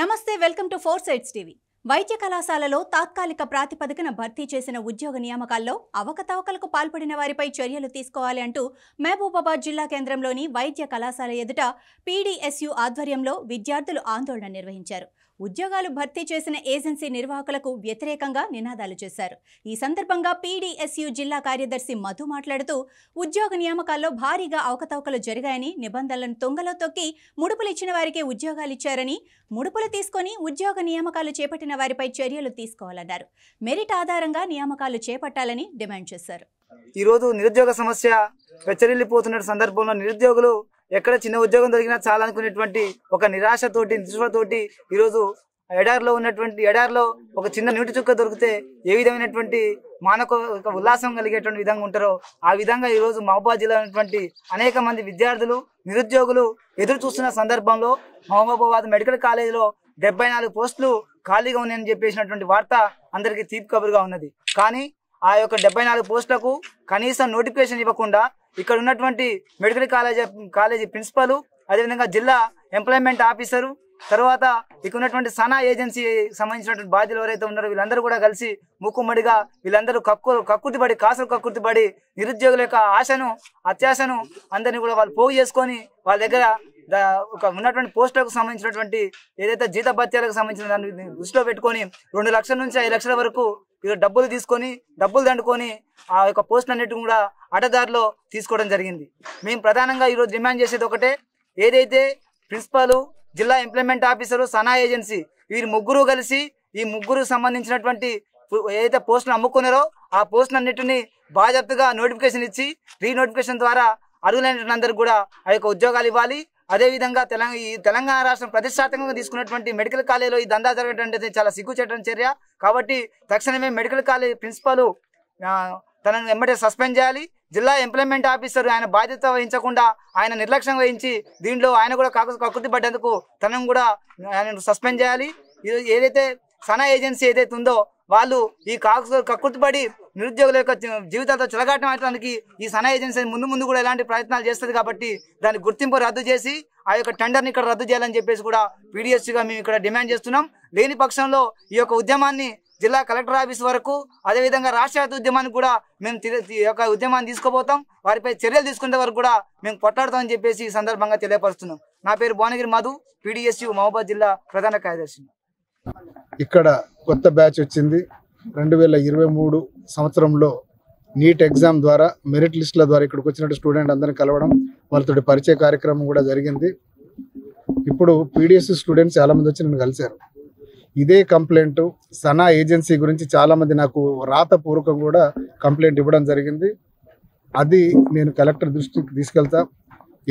నమస్తే welcome to four sides TV. వైద్య కళాశాలలో తాత్కాలిక ప్రాతిపదికన భర్తీ చేసిన ఉద్యోగ నియామకాల్లో అవకతవకలకు పాల్పడిన వారిపై చర్యలు తీసుకోవాలి అంటూ మహబూబాబాద్ జిల్లా కేంద్రంలోని వైద్య కళాశాల ఎదుట పీడీఎస్యు ఆధ్వర్యంలో విద్యార్థులు ఆందోళన నిర్వహించారు. ఉద్యోగాలు భర్తీ చేసిన ఏజెన్సీ నిర్వాహకులకు వ్యతిరేకంగా నినాదాలు చేశారు. ఈ సందర్భంగా పీడీఎస్యు జిల్లా కార్యదర్శి మధు మాట్లాడుతూ ఉద్యోగ నియామకాల్లో భారీగా అవకతవకలు జరిగాయని, నిబంధనలను తొంగలో తొక్కి ముడుపులు ఇచ్చిన వారికే ఉద్యోగాలు ఇచ్చారని, ముడుపులు తీసుకొని ఉద్యోగ నియామకాలు చేపట్టిన వారిపై చర్యలు తీసుకోవాలన్నారు. మెరిట్ ఆధారంగా నియామకాలు చేపట్టాలని డిమాండ్ చేశారు. ఈ రోజు నిరుద్యోగ సమస్య వెచ్చరిల్లిపోతున్న సందర్భంలో నిరుద్యోగులు ఎక్కడ చిన్న ఉద్యోగం దొరికినా చాలా అనుకునేటువంటి ఒక నిరాశతోటి నిస్పృహతోటి ఈరోజు ఎడారిలో ఒక చిన్న నీటి చుక్క దొరికితే ఏ విధమైనటువంటి మానవ ఉల్లాసం కలిగేటువంటి విధంగా ఉంటారో ఆ విధంగా ఈరోజు మహబూబాబాద్ జిల్లా ఉన్నటువంటి అనేక మంది విద్యార్థులు నిరుద్యోగులు ఎదురు చూస్తున్న సందర్భంలో మహబూబాబాద్ మెడికల్ కాలేజీలో 74 పోస్టులు ఖాళీగా ఉన్నాయని చెప్పేసినటువంటి వార్త అందరికీ తీపి కబురుగా ఉన్నది. కానీ ఆ యొక్క 74 పోస్టులకు కనీసం నోటిఫికేషన్ ఇవ్వకుండా ఇక్కడ ఉన్నటువంటి మెడికల్ కాలేజీ ప్రిన్సిపల్, అదేవిధంగా జిల్లా ఎంప్లాయ్మెంట్ ఆఫీసరు, తర్వాత ఇక్కడ ఉన్నటువంటి సనా ఏజెన్సీ సంబంధించినటువంటి బాధ్యులు ఎవరైతే ఉన్నారో వీళ్ళందరూ కూడా కలిసి మూకుమ్మడిగా వీళ్ళందరూ కక్కుర్తిపడి నిరుద్యోగుల యొక్క ఆశను అత్యాశను అందరినీ కూడా వాళ్ళు పోగు చేసుకొని వాళ్ళ దగ్గర ఉన్నటువంటి పోస్టులకు సంబంధించినటువంటి ఏదైతే జీత భత్యాలకు సంబంధించిన దాన్ని దృష్టిలో పెట్టుకొని 2 లక్షల నుంచి 5 లక్షల వరకు డబ్బులు దండుకొని ఆ యొక్క పోస్టులు అన్నిటిని కూడా అడ్డదారిలో తీసుకోవడం జరిగింది. మేము ప్రధానంగా ఈరోజు డిమాండ్ చేసేది ఒకటే, ఏదైతే ప్రిన్సిపాల్, జిల్లా ఎంప్లాయ్మెంట్ ఆఫీసరు, సనా ఏజెన్సీ వీరి ముగ్గురు కలిసి ఈ ముగ్గురు సంబంధించినటువంటి ఏదైతే పోస్టులు అమ్ముకున్నారో ఆ పోస్టులు అన్నిటిని బాధ్యతగా నోటిఫికేషన్ ఇచ్చి రీనోటిఫికేషన్ ద్వారా అర్హులైనటువంటి అందరికి కూడా ఆ యొక్క ఉద్యోగాలు ఇవ్వాలి. అదేవిధంగా తెలంగాణ రాష్ట్రం ప్రతిష్టాత్మకంగా తీసుకున్నటువంటి మెడికల్ కాలేజీలో ఈ దందా జరగడం చాలా సిగ్గుచేటని చర్య. కాబట్టి తక్షణమే మెడికల్ కాలేజ్ ప్రిన్సిపాల్ తనను వెంబడే సస్పెండ్ చేయాలి. జిల్లా ఎంప్లాయ్మెంట్ ఆఫీసర్ ఆయన బాధ్యత వహించకుండా ఆయన నిర్లక్ష్యం వహించి దీంట్లో ఆయన కూడా కక్కుర్తి పడ్డందుకు తనను కూడా ఆయన సస్పెండ్ చేయాలి. ఏదైతే సనా ఏజెన్సీ ఏదైతే ఉందో వాళ్ళు ఈ కక్కుర్తిపడి నిరుద్యోగుల యొక్క జీవితాలతో చెలగాటం అవడానికి ఈ సనా ఏజెన్సీ ముందు కూడా ఎలాంటి ప్రయత్నాలు చేస్తుంది. కాబట్టి దాని గుర్తింపు రద్దు చేసి ఆ యొక్క టెండర్ని ఇక్కడ రద్దు చేయాలని చెప్పేసి కూడా పీడీఎస్గా మేము ఇక్కడ డిమాండ్ చేస్తున్నాం. లేని పక్షంలో ఈ యొక్క ఉద్యమాన్ని జిల్లా కలెక్టర్ ఆఫీస్ వరకు, అదేవిధంగా రాష్ట్ర ఉద్యమాన్ని కూడా మేము ఈ యొక్క ఉద్యమాన్ని తీసుకుపోతాం. వారిపై చర్యలు తీసుకునే వరకు కూడా మేము కొట్లాడతామని చెప్పేసి ఈ సందర్భంగా తెలియపరుస్తున్నాం. నా పేరు భువనగిరి మధు, పీడీఎస్యు మహబూబాబాద్ జిల్లా ప్రధాన కార్యదర్శి. ఇక్కడ కొత్త బ్యాచ్ వచ్చింది. 2023 సంవత్సరంలో నీట్ ఎగ్జామ్ ద్వారా మెరిట్ లిస్టుల ద్వారా ఇక్కడికి వచ్చినట్టు స్టూడెంట్ అందరిని కలవడం, వాళ్ళతో పరిచయ కార్యక్రమం కూడా జరిగింది. ఇప్పుడు పీడీఎస్ స్టూడెంట్స్ చాలామంది వచ్చి నన్ను కలిశారు. ఇదే కంప్లైంట్ సనా ఏజెన్సీ గురించి చాలామంది నాకు రాతపూర్వకం కూడా కంప్లైంట్ ఇవ్వడం జరిగింది. అది నేను కలెక్టర్ దృష్టికి తీసుకెళ్తా.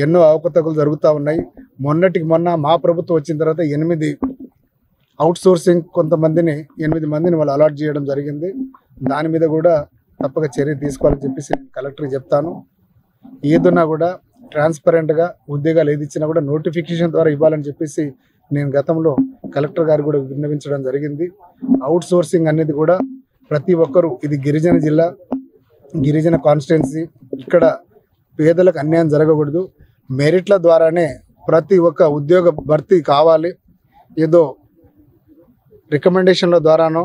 ఎన్నో అవకతవకలు జరుగుతూ ఉన్నాయి. మొన్నటికి మొన్న మా ప్రభుత్వం వచ్చిన తర్వాత 8 అవుట్సోర్సింగ్ 8 మందిని వాళ్ళు అలాట్ చేయడం జరిగింది. దాని మీద కూడా తప్పక చర్య తీసుకోవాలని చెప్పేసి కలెక్టర్కి చెప్తాను. ఏదన్నా కూడా ట్రాన్స్పరెంట్గా ఉద్యోగాలు ఏది ఇచ్చినా కూడా నోటిఫికేషన్ ద్వారా ఇవ్వాలని చెప్పేసి నేను గతంలో కలెక్టర్ గారు కూడా విన్నవించడం జరిగింది. అవుట్సోర్సింగ్ అనేది కూడా ప్రతి ఒక్కరూ, ఇది గిరిజన జిల్లా, గిరిజన కాన్స్టిట్యున్సీ, ఇక్కడ పేదలకు అన్యాయం జరగకూడదు. మెరిట్ల ద్వారానే ప్రతి ఒక్క ఉద్యోగ భర్తీ కావాలి. ఏదో రికమెండేషన్ల ద్వారానో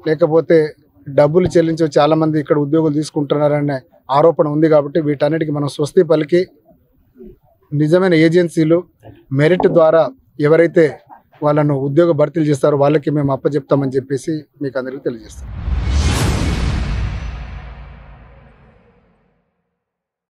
లేకపోతే డబ్బులు చెల్లించి చాలామంది ఇక్కడ ఉద్యోగులు తీసుకుంటున్నారనే ఆరోపణ ఉంది. కాబట్టి వీటన్నిటికీ మనం స్వస్తి పలికి నిజమైన ఏజెన్సీలు మెరిట్ ద్వారా ఎవరైతే వాళ్ళను ఉద్యోగ భర్తీలు చేస్తారో వాళ్ళకి మేము అప్పచెప్తామని చెప్పేసి మీకు అందరికీ తెలియజేస్తాం.